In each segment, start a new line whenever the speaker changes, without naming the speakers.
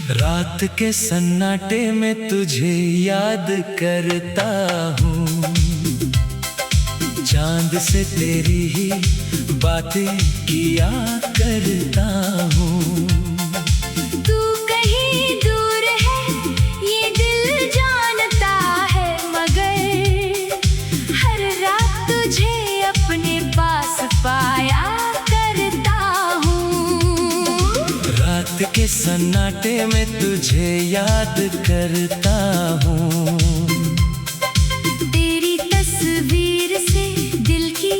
रात के सन्नाटे में तुझे याद करता हूँ, चांद से तेरी ही बातें किया करता हूँ।
तू कहीं दूर है ये दिल जानता है, मगर हर रात तुझे अपने पास पाया करता हूँ।
रात के सन्नाटे में तुझे याद करता हूँ,
तेरी तस्वीर से दिल की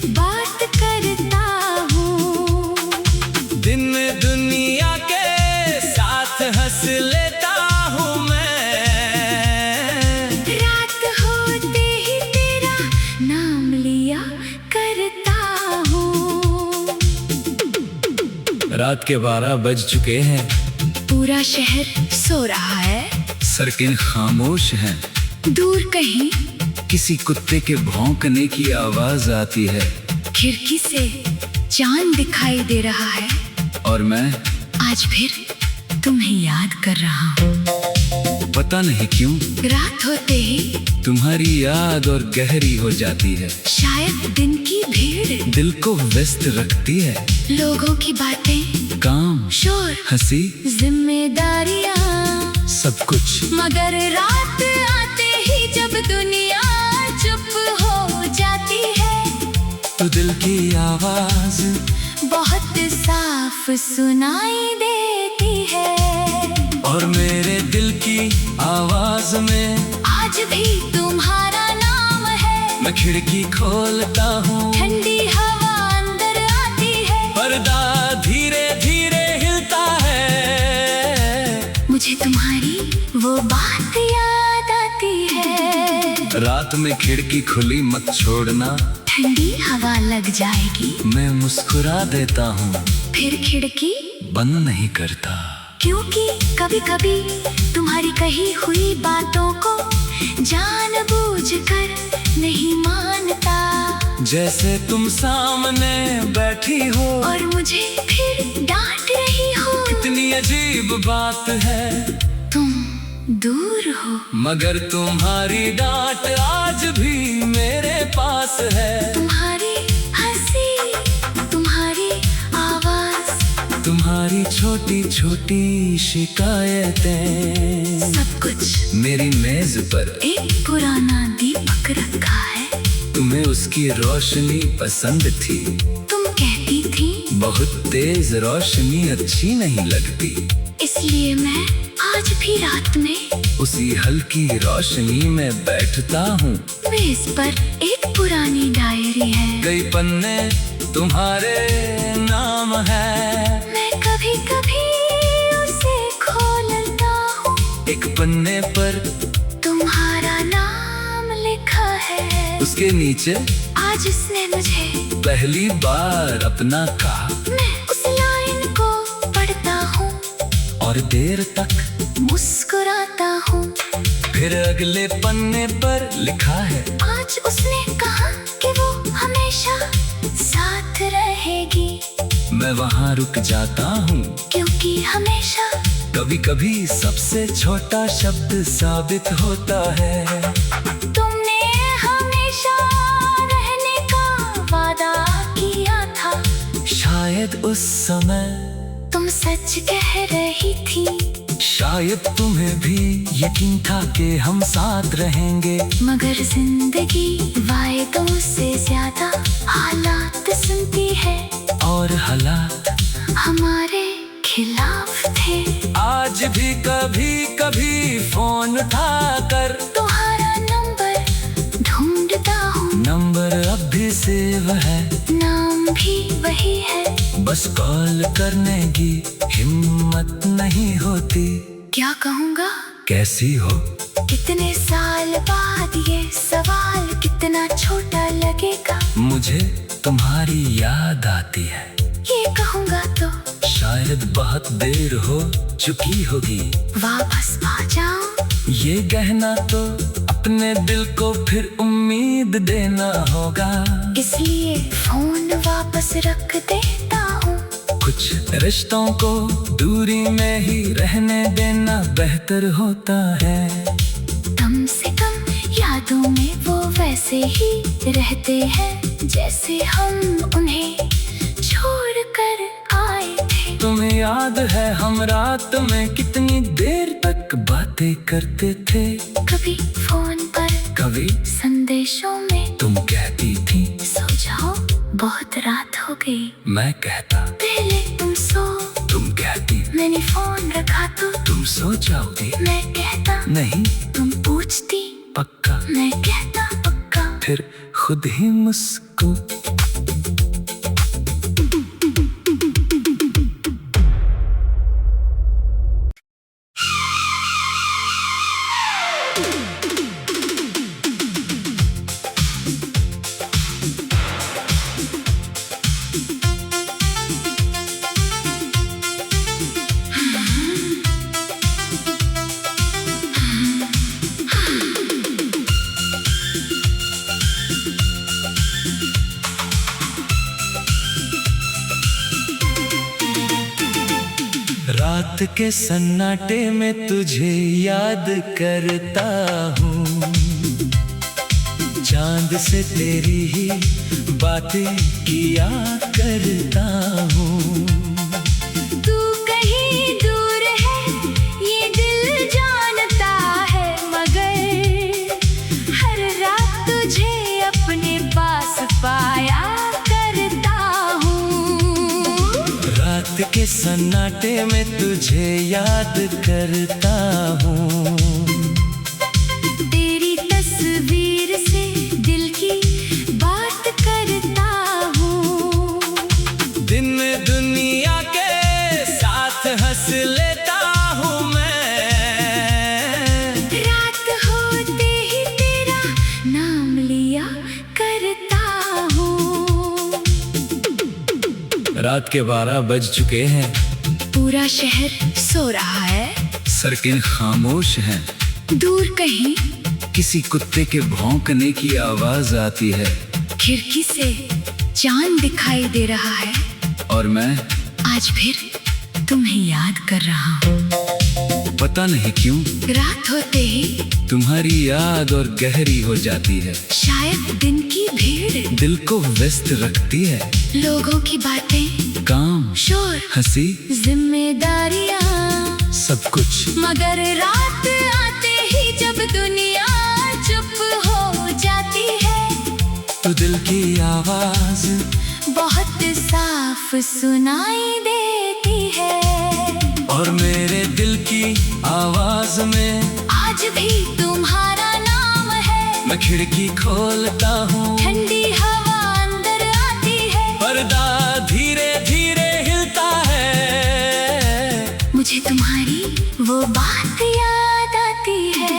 बात करता हूँ।
दिन में दुनिया के साथ हंस लेता हूँ मैं,
रात होते ही तेरा नाम लिया करता हूँ।
रात के 12 बज चुके हैं,
पूरा शहर सो रहा है,
सड़कें खामोश हैं।
दूर कहीं
किसी कुत्ते के भौंकने की आवाज आती है,
खिड़की से चांद दिखाई दे रहा है,
और मैं
आज फिर तुम्हें याद कर रहा हूँ।
पता नहीं क्यों
रात होते ही
तुम्हारी याद और गहरी हो जाती है।
शायद दिन की भीड़
दिल को व्यस्त रखती है,
लोगों की बातें,
काम,
शोर,
हंसी,
जिम्मेदारियां,
सब कुछ।
मगर रात आते ही जब दुनिया चुप हो जाती है,
तो दिल की आवाज
बहुत साफ सुनाई देती है।
और मेरे दिल की आवाज में
आज भी तुम्हारा नाम है।
मैं खिड़की खोलता हूँ,
ठंडी हवा अंदर आती है,
पर्दा धीरे धीरे हिलता है।
मुझे तुम्हारी वो बात याद आती है।
रात में खिड़की खुली मत छोड़ना,
ठंडी हवा लग जाएगी,
मैं मुस्कुरा देता हूँ,
फिर खिड़की
बंद नहीं करता।
क्योंकि कभी कभी तुम्हारी कही हुई बातों को जानबूझकर नहीं मानता।
जैसे तुम सामने बैठी हो
और मुझे फिर डांट रही हो।
कितनी अजीब बात है,
तुम दूर हो
मगर तुम्हारी डांट आज भी मेरे पास है।
तुम्हारी हंसी, तुम्हारी आवाज,
तुम्हारी छोटी छोटी शिकायतें,
सब कुछ
मेरी मेज पर
एक पुराना दीपक रखा है।
तुम्हें उसकी रोशनी पसंद थी,
तुम कहती थी
बहुत तेज रोशनी अच्छी नहीं लगती,
इसलिए मैं आज भी रात में
उसी हल्की रोशनी में बैठता हूँ।
मेज पर एक पुरानी डायरी है,
कई पन्ने तुम्हारे नाम है,
मैं कभी कभी उसे खोलता हूँ।
एक पन्ने पर
तुम्हारा नाम लिखा है,
उसके नीचे
आज उसने मुझे
पहली बार अपना कहा।
मैं उस लाइन को पढ़ता हूँ
और देर तक
मुस्कुराता हूँ।
फिर अगले पन्ने पर लिखा है,
आज उसने कहा कि वो हमेशा साथ रहेगी।
मैं वहाँ रुक जाता हूँ,
क्योंकि हमेशा
कभी कभी सबसे छोटा शब्द साबित होता है।
तुमने हमेशा रहने का वादा किया था,
शायद उस समय
तुम सच कह रही थी।
शायद तुम्हें भी यकीन था कि हम साथ रहेंगे,
मगर जिंदगी वायदों से ज्यादा हालात सुनती है,
और हालात
हमारे खिलाफ थे।
आज भी कभी कभी फोन उठाकर
तुम्हारा नंबर ढूंढता हूँ,
नंबर अब भी सेव है,
नाम भी वही है,
बस कॉल करने की हिम्मत नहीं होती।
क्या कहूँगा?
कैसी हो?
कितने साल बाद ये सवाल कितना छोटा लगेगा।
मुझे तुम्हारी याद आती है,
ये कहूँगा तो
शायद बहुत देर हो चुकी होगी।
वापस आ जाऊं,
ये कहना तो अपने दिल को फिर उम्मीद देना होगा।
इसलिए फोन वापस रख देता हूँ।
कुछ रिश्तों को दूरी में ही रहने देना बेहतर होता है।
कम से कम यादों में वो वैसे ही रहते हैं जैसे हम उन्हें छोड़ कर आए थे।
तुम्हें याद है हम रात में कितनी देर तक बातें करते थे।
कभी फोन पर,
कभी
संदेशों में।
तुम कहती थी
सो जाओ, बहुत रात हो गई।
मैं कहता
पहले तुम सो,
तुम कहती
मैंने फोन रखा तो
तुम सो जाओगी।
मैं कहता
नहीं,
तुम पूछती,
पक्का।
मैं कहता पक्का।
फिर खुद ही मुस्को। रात के सन्नाटे में तुझे याद करता हूँ, चांद से तेरी ही बातें किया करता हूँ।
तू कहीं दूर है ये दिल जानता है, मगर हर रात तुझे अपने पास पाया करता हूँ।
रात के सन्नाटे में तुझे याद करता हूँ,
तेरी तस्वीर से दिल की बात करता हूँ।
दिन में दुनिया के साथ हंस लेता हूँ मैं,
रात होते ही तेरा नाम लिया करता हूँ।
रात के 12 बज चुके हैं,
पूरा शहर सो रहा है,
सड़कें खामोश हैं।
दूर कहीं
किसी कुत्ते के भौंकने की आवाज आती है,
खिड़की से चांद दिखाई दे रहा है,
और मैं
आज फिर तुम्हें याद कर रहा हूँ।
पता नहीं क्यों
रात होते ही
तुम्हारी याद और गहरी हो जाती है।
शायद दिन की भीड़
दिल को व्यस्त रखती है,
लोगों की बातें,
काम,
शोर,
हंसी,
जिम्मेदारियां,
सब कुछ।
मगर रात आते ही जब दुनिया चुप हो जाती है,
तो दिल की आवाज
बहुत साफ सुनाई देती है।
और मेरे दिल की आवाज में
आज भी तुम्हारा नाम है।
मैं खिड़की खोलता हूँ,
ठंडी हवा अंदर आती है,
पर्दा धीरे धीरे हिलता है।
मुझे तुम्हारी वो बात याद आती है।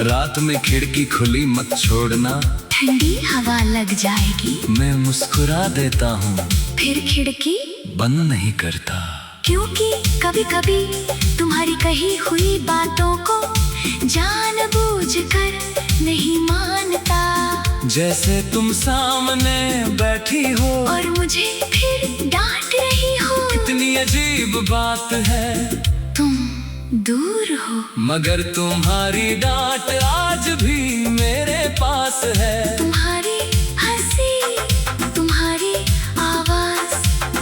रात में खिड़की खुली मत छोड़ना,
ठंडी हवा लग जाएगी।
मैं मुस्कुरा देता हूँ,
फिर खिड़की
बंद नहीं करता,
क्योंकि कभी कभी तुम्हारी कही हुई बातों को जानबूझकर नहीं मानता।
जैसे तुम सामने बैठी हो
और मुझे फिर डांट रही हो।
कितनी अजीब बात है,
तुम दूर हो
मगर तुम्हारी डांट आज भी मेरे पास है।
तुम्हारी हंसी, तुम्हारी आवाज,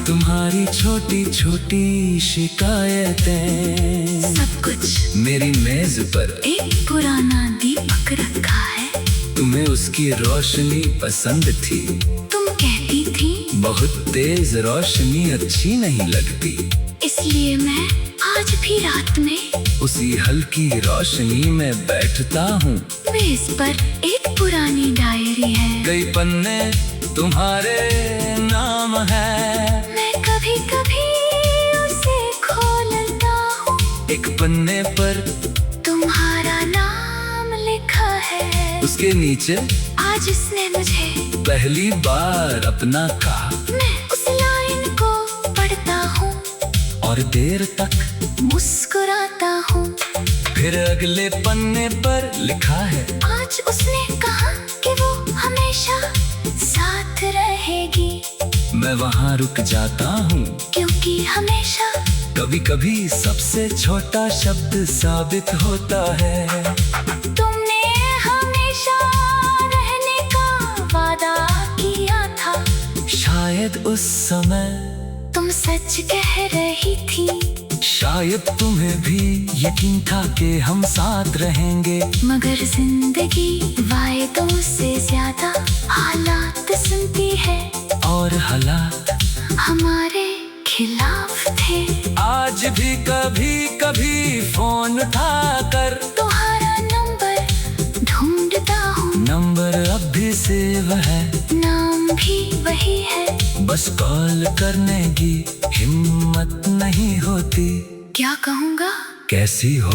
तुम्हारी छोटी छोटी शिकायतें,
सब कुछ
मेरी मेज पर
एक पुराना दीपक रखा है।
तुम्हें उसकी रोशनी पसंद थी,
तुम कहती थी
बहुत तेज रोशनी अच्छी नहीं लगती,
इसलिए मैं आज भी रात में
उसी हल्की रोशनी में बैठता हूँ।
मेज पर एक पुरानी डायरी है,
कई पन्ने तुम्हारे नाम है।
मैं कभी कभी उसे खोलता हूँ।
एक पन्ने पर
तुम्हारा नाम
उसके नीचे
आज उसने मुझे
पहली बार अपना कहा।
मैं उस लाइन को पढ़ता हूँ
और देर तक
मुस्कुराता हूँ।
फिर अगले पन्ने पर लिखा है,
आज उसने कहा कि वो हमेशा साथ रहेगी।
मैं वहाँ रुक जाता हूँ,
क्योंकि हमेशा
कभी कभी सबसे छोटा शब्द साबित होता है।
तुमने हमेशा रहने का वादा किया था।
शायद उस समय
तुम सच कह रही थी।
शायद तुम्हें भी यकीन था कि हम साथ रहेंगे।
मगर जिंदगी वायदों से ज्यादा हालात सुनती है,
और हालात
हमारे खिलाफ थे।
आज भी कभी कभी फोन उठाकर
तुम्हारा नंबर ढूंढता हूँ।
नंबर अब भी सेव है,
नाम भी वही है।
बस कॉल करने की हिम्मत नहीं होती।
क्या कहूँगा,
कैसी हो?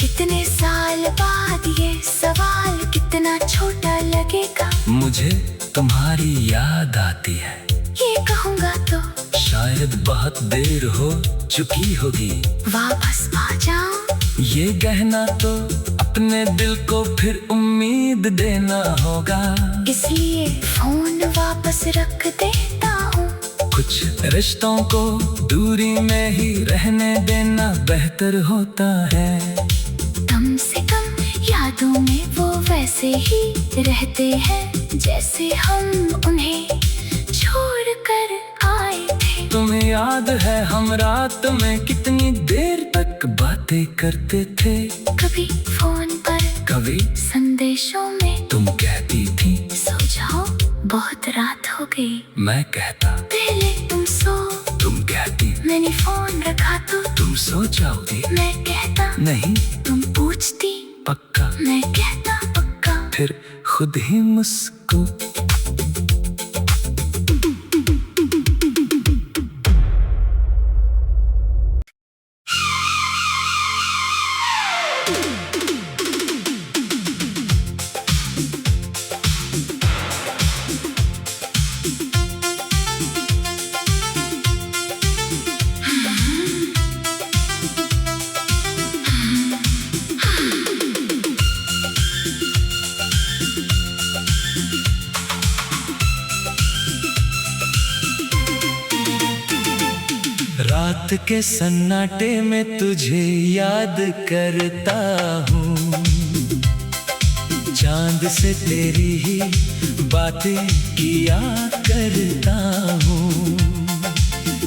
कितने साल बाद ये सवाल कितना छोटा लगेगा।
मुझे तुम्हारी याद आती है।
ये कहूँगा तो
शायद बहुत देर हो चुकी होगी।
वापस आ जाऊं।
ये कहना तो अपने दिल को फिर उम्मीद देना होगा।
इसलिए फोन वापस रख देता हूँ।
कुछ रिश्तों को दूरी में ही रहने देना बेहतर होता है।
कम से कम यादों में वो वैसे ही रहते हैं जैसे हम उन्हें छोड़ कर आए थे।
तुम्हें याद है हम रात में कितनी देर तक बातें करते थे?
कभी फोन पर,
कभी
संदेशों में।
तुम कहती थी
सो जाओ, बहुत रात हो गई।
मैं कहता
पहले तुम सो।
तुम कहती
मैंने फोन रखा तो
तुम सो जाओगी।
मैं कहता
नहीं,
तुम पूछती।
पक्का।
मैं कहता पक्का।
फिर खुद ही मुस्कुरा। रात के सन्नाटे में तुझे याद करता हूँ। चांद से तेरी ही बातें किया करता हूँ।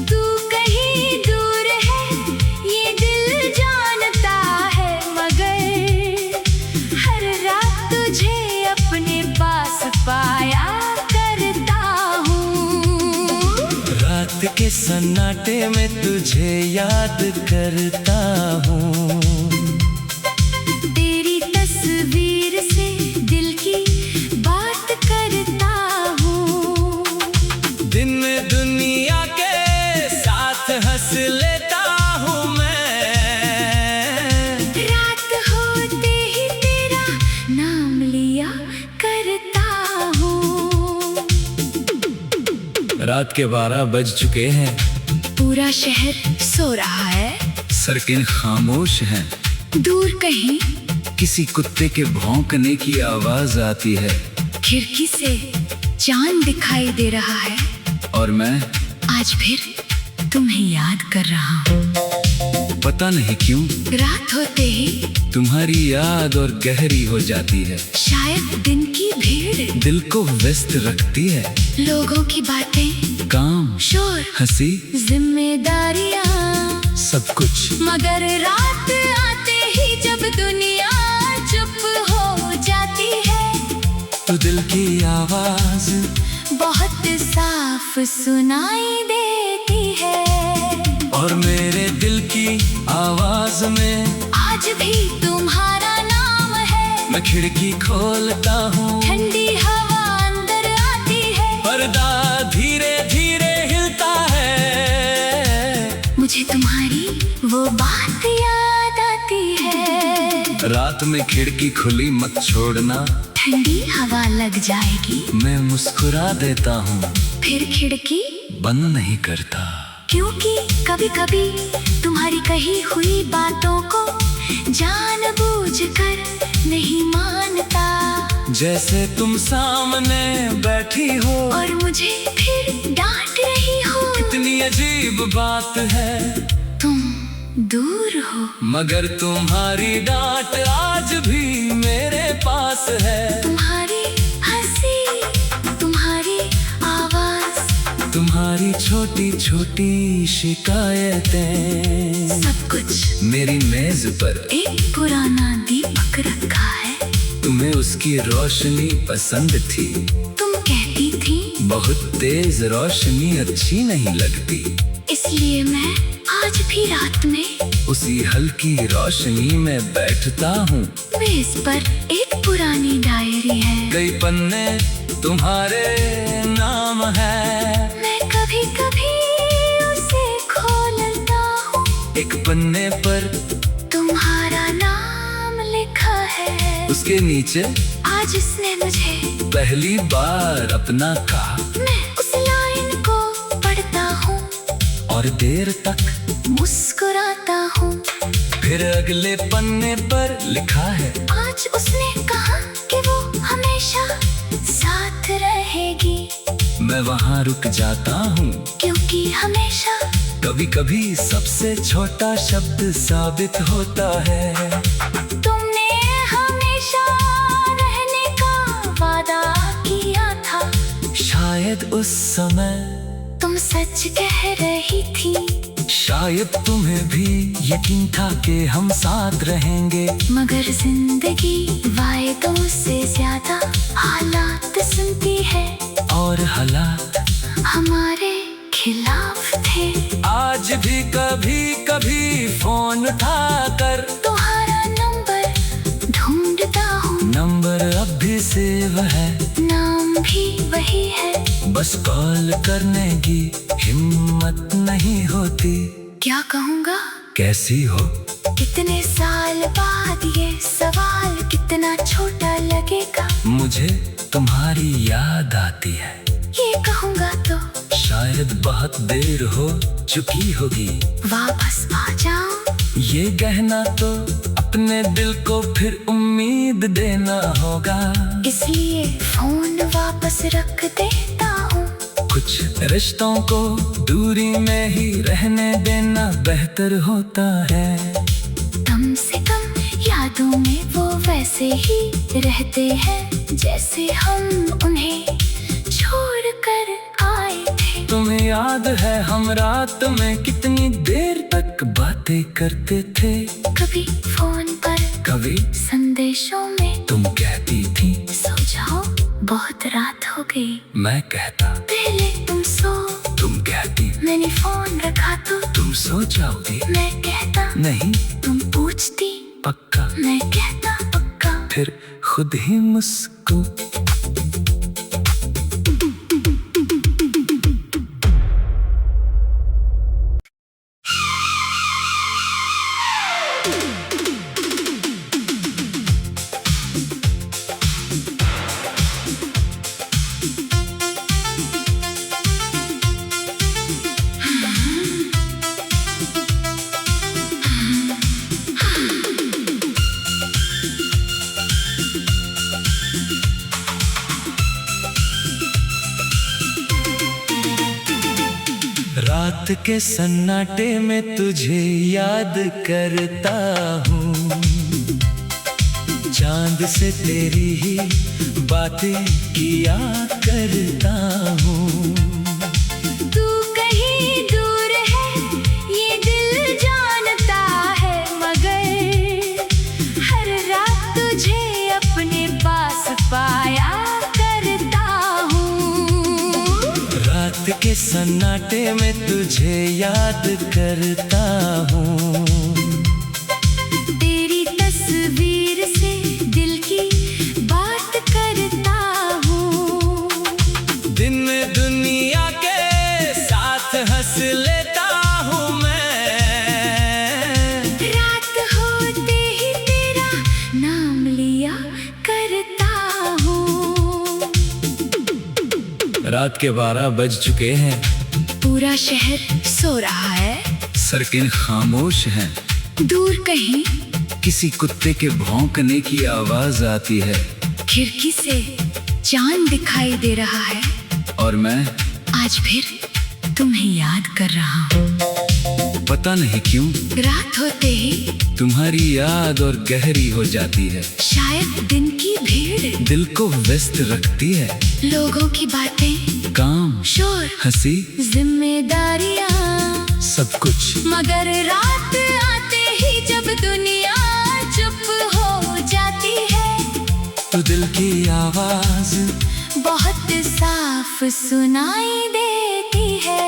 तू कहीं दूर है ये दिल जानता है, मगर हर रात तुझे अपने पास पाया करता हूँ।
रात के सन्नाटे में तुझे याद करता हूँ।
तेरी तस्वीर से दिल की बात करता हूँ।
दिन में दुनिया के साथ हंस लेता हूँ मैं।
रात होते ही तेरा नाम लिया करता हूँ।
रात के 12 बज चुके हैं।
पूरा शहर सो रहा है।
सड़कें खामोश हैं।
दूर कहीं
किसी कुत्ते के भौंकने की आवाज आती है।
खिड़की से चांद दिखाई दे रहा है।
और मैं
आज फिर तुम्हें याद कर रहा हूँ।
पता नहीं क्यों
रात होते ही
तुम्हारी याद और गहरी हो जाती है।
शायद दिन की भीड़
दिल को व्यस्त रखती है।
लोगों की बातें,
काम,
शोर,
हंसी,
जिम्मेदारियाँ,
सब कुछ।
मगर रात आते ही जब दुनिया चुप हो जाती है,
तो दिल की आवाज
बहुत साफ सुनाई देती है।
और मेरे दिल की आवाज में
आज भी तुम्हारा नाम है।
मैं खिड़की खोलता हूँ।
ठंडी हवा अंदर आती है।
पर्दा धीरे धीरे हिलता है।
मुझे तुम्हारी वो बात याद आती है।
रात में खिड़की खुली मत छोड़ना।
ठंडी हवा लग जाएगी।
मैं मुस्कुरा देता हूँ,
फिर खिड़की
बंद नहीं करता,
क्योंकि कभी कभी तुम्हारी कही हुई बातों को जानबूझकर नहीं मानता।
जैसे तुम सामने बैठी हो
और मुझे फिर डांट रही हो।
कितनी अजीब बात है,
तुम दूर हो
मगर तुम्हारी डांट आज भी मेरे पास है।
तुम्हारी हंसी, तुम्हारी आवाज,
तुम्हारी छोटी छोटी शिकायतें,
सब कुछ
मेरी मेज पर
एक पुराना दीपक रखा है।
तुम्हें उसकी रोशनी पसंद थी।
तुम कहती थी
बहुत तेज रोशनी अच्छी नहीं लगती,
इसलिए मैं आज भी रात में
उसी हल्की रोशनी में बैठता हूँ।
मेज पर एक पुरानी डायरी है,
कई पन्ने तुम्हारे नाम है।
मैं कभी कभी उसे खोलता हूँ।
एक पन्ने पर
तुम्हारा नाम लिखा है,
उसके नीचे
आज उसने मुझे
पहली बार अपना कहा।
मैं उस लाइन को पढ़ता हूँ
और देर तक
मुस्कुराता हूँ।
फिर अगले पन्ने पर लिखा है,
आज उसने कहा कि वो हमेशा साथ रहेगी।
मैं वहाँ रुक जाता हूँ,
क्योंकि हमेशा
कभी कभी सबसे छोटा शब्द साबित होता है।
तुमने हमेशा रहने का वादा किया था।
शायद उस समय
तुम सच कह रही थी,
शायद तुम्हें भी यकीन था कि हम साथ रहेंगे।
मगर जिंदगी वायदों से ज्यादा हालात सुनती है,
और हालात
हमारे खिलाफ थे।
आज भी कभी कभी फोन उठाकर
तुम्हारा नंबर ढूंढता हूँ,
नंबर अब भी सेव है,
नाम भी वही है।
बस कॉल करने की हिम्मत नहीं होती।
क्या कहूँगा,
कैसी हो?
इतने साल बाद ये सवाल कितना छोटा लगेगा।
मुझे तुम्हारी याद आती है,
ये कहूँगा तो
शायद बहुत देर हो चुकी होगी।
वापस आ जाऊं,
ये कहना तो अपने दिल को फिर उम्मीद देना होगा।
इसलिए फोन वापस रख देता हूँ।
कुछ रिश्तों को दूरी में ही रहने देना बेहतर होता है।
कम से कम यादों में वो वैसे ही रहते हैं, जैसे हम उन्हें छोड़ कर आए थे।
तुम्हें याद है हम रात में कितनी देर तक बातें करते थे?
कभी फोन पर,
कभी
संदेशों में।
तुम कहती थी
सो जाओ, बहुत रात हो गई।
मैं कहता
पहले तुम सो,
तुम कहती
मैंने फोन रखा तो
तुम सो जाओगी।
मैं कहता
नहीं,
तुम पूछती,
पक्का।
मैं कहता पक्का।
फिर खुद ही मुस्कुरा। रात के सन्नाटे में तुझे याद करता हूँ, चांद से तेरी ही बातें किया करता हूँ।
तू कहीं दूर है ये दिल जानता है, मगर हर रात तुझे अपने पास पाया करता हूँ।
रात के सन्नाटे में तुझे याद करता हूँ,
तेरी तस्वीर से दिल की बात करता हूँ।
दिन में दुनिया के साथ हंस लेता हूँ मैं।
रात होते ही तेरा नाम लिया करता हूँ।
रात के 12 बज चुके हैं।
पूरा शहर सो रहा है।
सड़कें खामोश हैं।
दूर कहीं
किसी कुत्ते के भौंकने की आवाज आती है।
खिड़की से चांद दिखाई दे रहा है।
और मैं
आज फिर तुम्हें याद कर रहा हूँ।
पता नहीं क्यों
रात होते ही
तुम्हारी याद और गहरी हो जाती है।
शायद दिन की भीड़
दिल को व्यस्त रखती है।
लोगों की बातें,
काम,
शोर,
हंसी,
जिम्मेदारियाँ,
सब कुछ।
मगर रात आते ही जब दुनिया चुप हो जाती है
तो दिल की आवाज
बहुत साफ सुनाई देती है।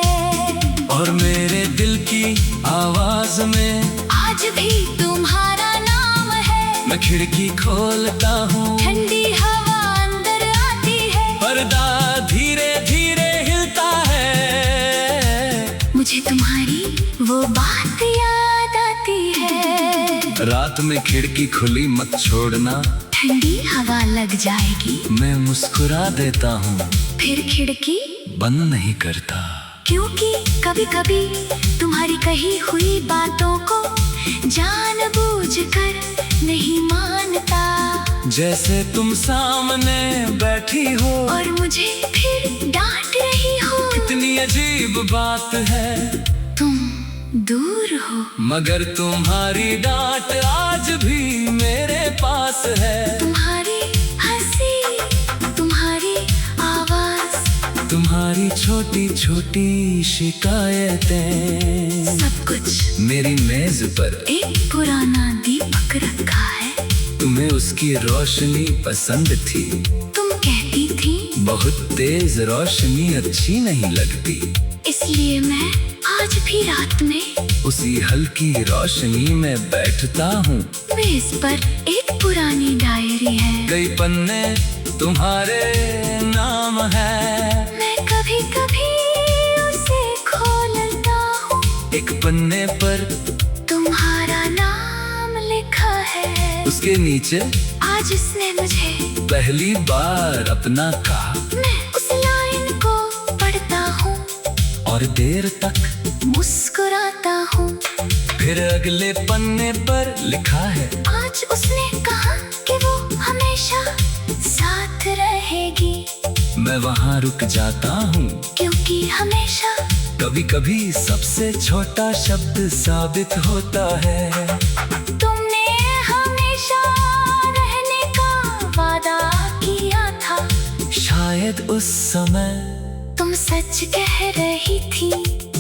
और मेरे दिल की आवाज में
आज भी तुम्हारा नाम है।
मैं खिड़की खोलता हूँ।
ठंडी हवा अंदर आती है।
पर्दा धीरे धीरे हिलता है।
मुझे तुम्हारी वो बात याद आती है।
रात में खिड़की खुली मत छोड़ना।
ठंडी हवा लग जाएगी।
मैं मुस्कुरा देता हूँ।
फिर खिड़की
बंद नहीं करता।
क्योंकि कभी कभी तुम्हारी कही हुई बातों को जानबूझकर नहीं मानता।
जैसे तुम सामने बैठी हो
और मुझे फिर डांट रही हो।
कितनी अजीब बात है।
तुम दूर हो
मगर तुम्हारी डांट आज भी मेरे पास है।
तुम्हारी हंसी, तुम्हारी आवाज,
तुम्हारी छोटी छोटी शिकायतें,
सब कुछ
मेरी मेज पर
एक पुराना दीपक रखा है।
तुम्हें उसकी रोशनी पसंद थी।
तुम कहती थी
बहुत तेज रोशनी अच्छी नहीं लगती।
इसलिए मैं आज भी रात में
उसी हल्की रोशनी में बैठता हूँ।
मेज पर एक पुरानी डायरी है।
कई पन्ने तुम्हारे नाम है।
मैं कभी कभी उसे खोलता हूँ।
एक पन्ने पर
तुम्हारा नाम लिखा है।
उसके नीचे
आज उसने मुझे
पहली बार अपना कहा।
मैं उस लाइन को पढ़ता हूँ
और देर तक
मुस्कुराता हूँ।
फिर अगले पन्ने पर लिखा है।
आज उसने कहा कि वो हमेशा साथ रहेगी।
मैं वहाँ रुक जाता हूँ।
क्योंकि हमेशा
कभी कभी सबसे छोटा शब्द साबित होता है।
तुमने हमेशा रहने का वादा किया था।
शायद उस समय
तुम सच कह रही थी।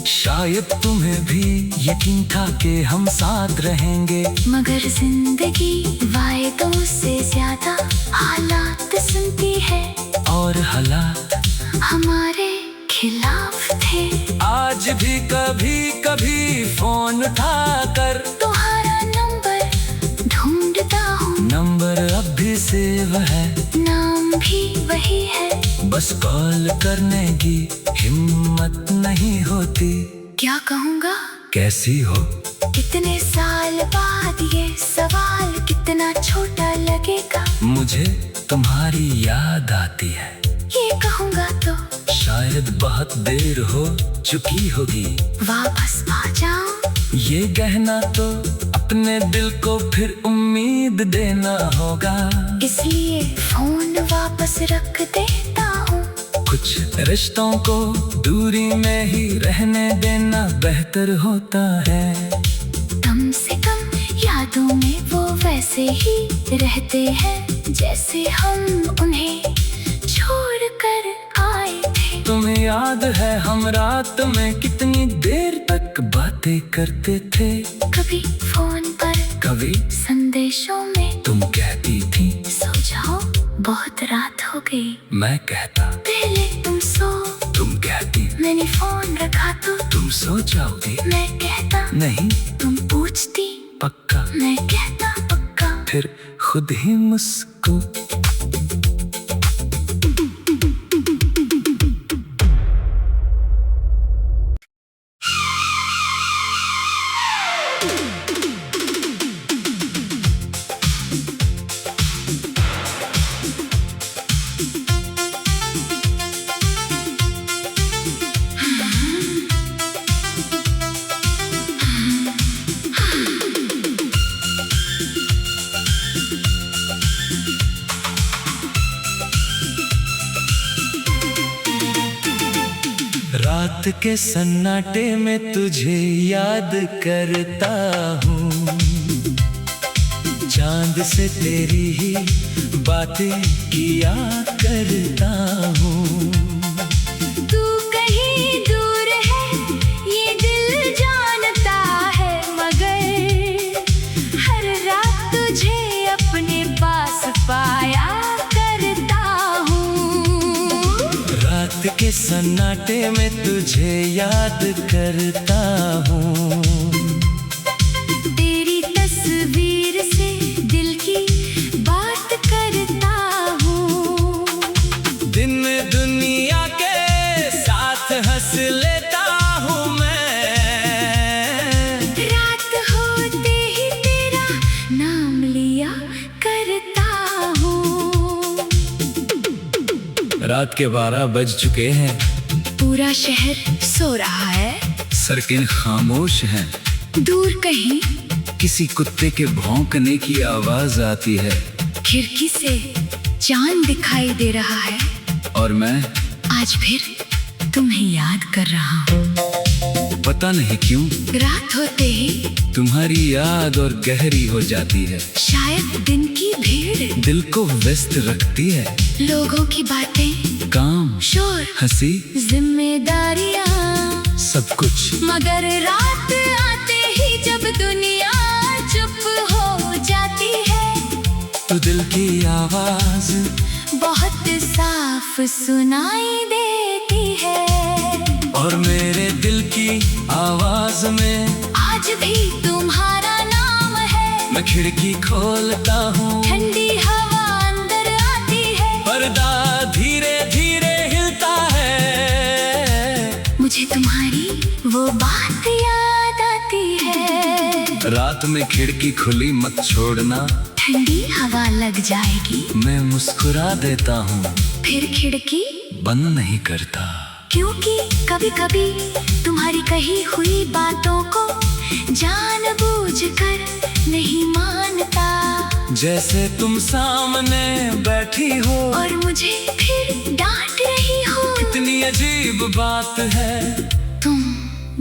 शायद तुम्हें भी यकीन था कि हम साथ रहेंगे।
मगर जिंदगी वायदों से ज्यादा हालात सुनती है।
और हालात
हमारे खिलाफ थे।
आज भी कभी कभी फोन उठाकर
तुम्हारा नंबर ढूंढता हूँ।
नंबर अब भी सेव है।
नाम भी वही है।
बस कॉल करने की हिम्मत नहीं होती।
क्या कहूँगा?
कैसी हो?
कितने साल बाद ये सवाल कितना छोटा लगेगा।
मुझे तुम्हारी याद आती है।
ये कहूँगा तो
शायद बहुत देर हो चुकी होगी।
वापस आ जाऊं।
ये कहना तो अपने दिल को फिर उम्मीद देना होगा।
इसलिए फोन वापस रख देता हूँ।
कुछ रिश्तों को दूरी में ही रहने देना बेहतर होता है।
कम से कम यादों में वो वैसे ही रहते हैं जैसे हम उन्हें छोड़ कर आए थे।
तुम्हें याद है हम रात में कितनी देर तक बातें करते थे।
कभी फोन पर,
कभी
संदेशों में।
तुम कहती थी
सो जाओ, बहुत रात हो गई।
मैं कहता
पहले तुम सो।
तुम कहती
मैंने फोन रखा तो
तुम सो जाओगी।
मैं कहता
नहीं।
तुम पूछती
पक्का।
मैं कहता पक्का।
फिर खुद ही मुस्कुरा। रात के सन्नाटे में तुझे याद करता हूँ, चांद से तेरी ही बातें किया करता हूँ।
तू कहीं दूर है ये दिल जानता है, मगर हर रात तुझे अपने पास पाया करता हूँ।
रात के सन्नाटे में तुझे याद करता हूँ।
तेरी तस्वीर से दिल की बात करता हूँ।
दिन में दुनिया के साथ हंस लेता हूँ मैं,
रात होते ही तेरा नाम लिया करता हूँ।
रात के 12 बज चुके हैं,
पूरा शहर सो रहा है,
सड़कें खामोश हैं।
दूर कहीं
किसी कुत्ते के भौंकने की आवाज आती है,
खिड़की से चांद दिखाई दे रहा है,
और मैं
आज फिर तुम्हें याद कर रहा हूँ।
पता नहीं क्यों
रात होते ही
तुम्हारी याद और गहरी हो जाती है।
शायद दिन की भीड़
दिल को व्यस्त रखती है,
लोगों की बातें,
काम,
शोर,
हंसी,
जिम्मेदारियां,
सब कुछ।
मगर रात आते ही जब दुनिया चुप हो जाती है,
तो दिल की आवाज
बहुत साफ सुनाई देती है।
और मेरे दिल की आवाज में
आज भी तुम्हारा नाम है।
मैं खिड़की खोलता हूँ,
ठंडी हवा अंदर आती है,
पर्दा धीरे धीरे हिलता है।
मुझे तुम्हारी वो बात याद आती है।
रात में खिड़की खुली मत छोड़ना,
ठंडी हवा लग जाएगी,
मैं मुस्कुरा देता हूँ,
फिर खिड़की
बंद नहीं करता।
क्योंकि कभी कभी तुम्हारी कही हुई बातों को जानबूझकर नहीं मानता।
जैसे तुम सामने बैठी हो
और मुझे फिर डांट रही हो।
कितनी अजीब बात है,
तुम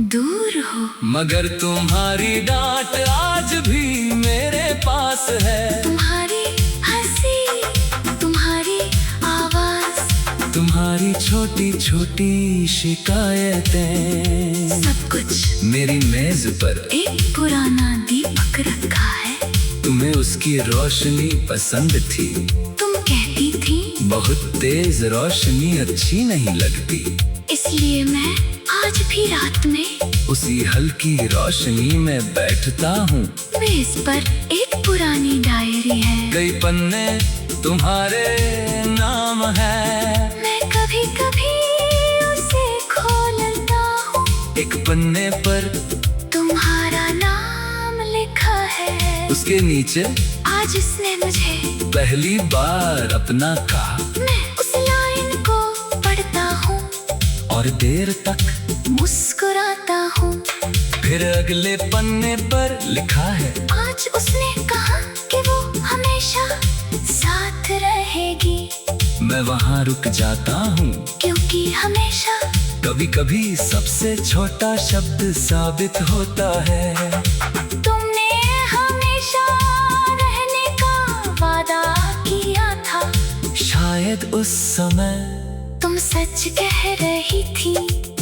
दूर हो
मगर तुम्हारी डांट आज भी मेरे पास है।
तुम्हारी हंसी, तुम्हारी आवाज,
तुम्हारी छोटी छोटी शिकायतें,
सब कुछ
मेरी मेज पर
एक पुराना दीपक रखा है।
तुम्हें उसकी रोशनी पसंद थी,
तुम कहती थी
बहुत तेज रोशनी अच्छी नहीं लगती,
इसलिए मैं आज भी रात में
उसी हल्की रोशनी में बैठता हूँ।
मेज पर एक पुरानी डायरी है,
कई पन्ने तुम्हारे नाम है,
मैं कभी कभी उसे खोलता हूँ।
एक पन्ने पर
तुम्हारा नाम लिखा है,
उसके नीचे
आज उसने मुझे
पहली बार अपना कहा।
मैं उस लाइन को पढ़ता हूँ
और देर तक
मुस्कुराता हूँ।
फिर अगले पन्ने पर लिखा है,
आज उसने कहा कि वो हमेशा साथ रहेगी,
मैं वहाँ रुक जाता हूँ,
क्योंकि हमेशा
कभी कभी सबसे छोटा शब्द साबित होता है।
तुमने हमेशा रहने का वादा किया था,
शायद उस समय
तुम सच कह रही थी,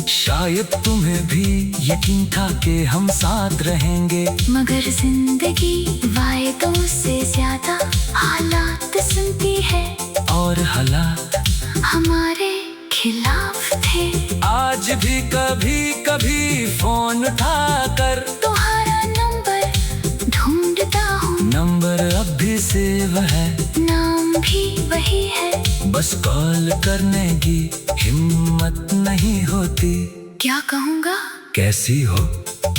शायद तुम्हें भी यकीन था कि हम साथ रहेंगे,
मगर जिंदगी वायदों से ज्यादा हालात सुनती है,
और हालात
हमारे खिलाफ थे।
आज भी कभी कभी फोन उठाकर
तुम्हारा नंबर ढूंढता हूँ,
नंबर अब भी सेव है,
नाम भी वही है,
बस कॉल करने की हिम्मत नहीं होती।
क्या कहूँगा,
कैसी हो?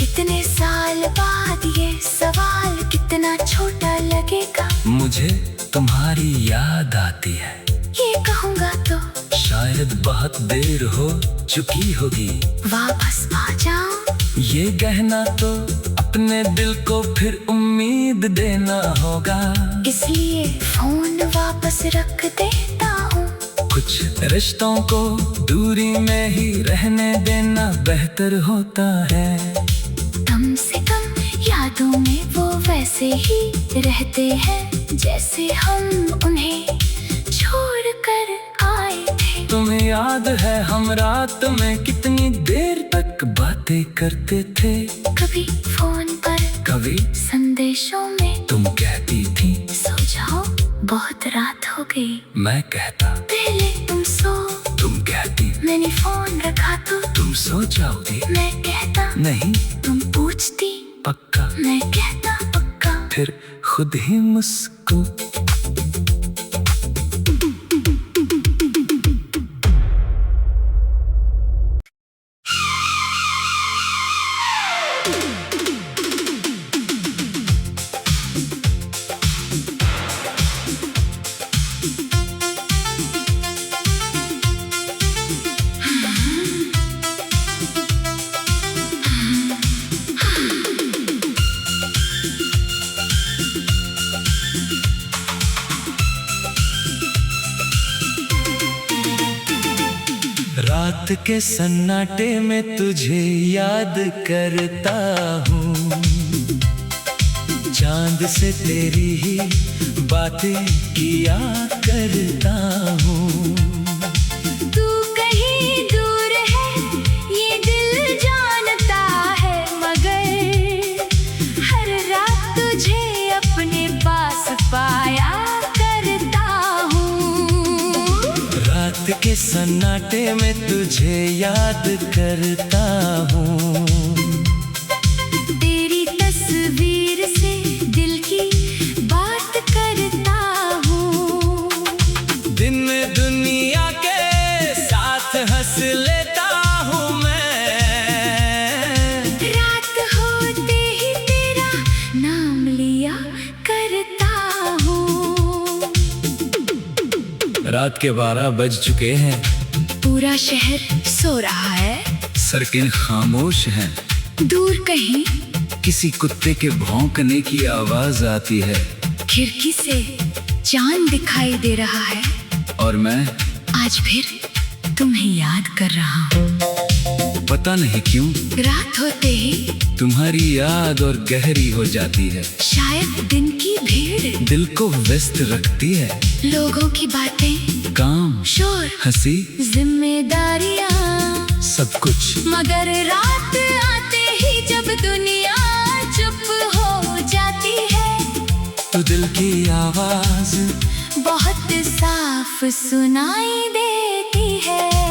इतने साल बाद ये सवाल कितना छोटा लगेगा।
मुझे तुम्हारी याद आती है,
ये कहूँगा तो
शायद बहुत देर हो चुकी होगी,
वापस आ जाऊं।
ये कहना तो अपने दिल को फिर उम्मीद देना होगा,
इसलिए फोन वापस रख देता हूँ।
कुछ रिश्तों को दूरी में ही रहने देना बेहतर होता है।
कम से कम यादों में वो वैसे ही रहते हैं जैसे हम उन्हें छोड़ कर आए थे।
तुम्हें याद है हम रात में कितनी देर तक बातें करते थे?
कभी फोन पर,
कभी
संदेशों में।
तुम कहती थी
सो जाओ, बहुत रात हो गई।
मैं कहता
पहले तुम सो।
तुम कहती
मैंने फोन रखा तो
तुम सो जाओगी।
मैं कहता
नहीं,
तुम पूछती।
पक्का।
मैं कहता पक्का।
फिर खुद ही मुस्कुरा। रात के सन्नाटे में तुझे याद करता हूँ, चांद से तेरी ही बातें किया करता हूँ।
तू कहीं दूर है ये दिल जानता है, मगर हर रात तुझे अपने पास पाया करता हूँ।
रात के सन्नाटे में तुझे याद करता हूँ,
तेरी तस्वीर से दिल की बात करता हूँ।
दिन में दुनिया के साथ हंस लेता हूँ मैं,
रात होते ही तेरा नाम लिया करता हूँ।
रात के 12 बज चुके हैं,
पूरा शहर सो रहा है,
सड़कें खामोश हैं।
दूर कहीं
किसी कुत्ते के भौंकने की आवाज आती है,
खिड़की से चांद दिखाई दे रहा है,
और मैं
आज फिर तुम्हें याद कर रहा हूँ।
पता नहीं क्यों
रात होते ही
तुम्हारी याद और गहरी हो जाती है।
शायद दिन की भीड़
दिल को व्यस्त रखती है,
लोगों की बातें,
काम,
शोर,
हंसी,
जिम्मेदारियां,
सब कुछ।
मगर रात आते ही जब दुनिया चुप हो जाती है,
तो दिल की आवाज
बहुत साफ सुनाई देती है।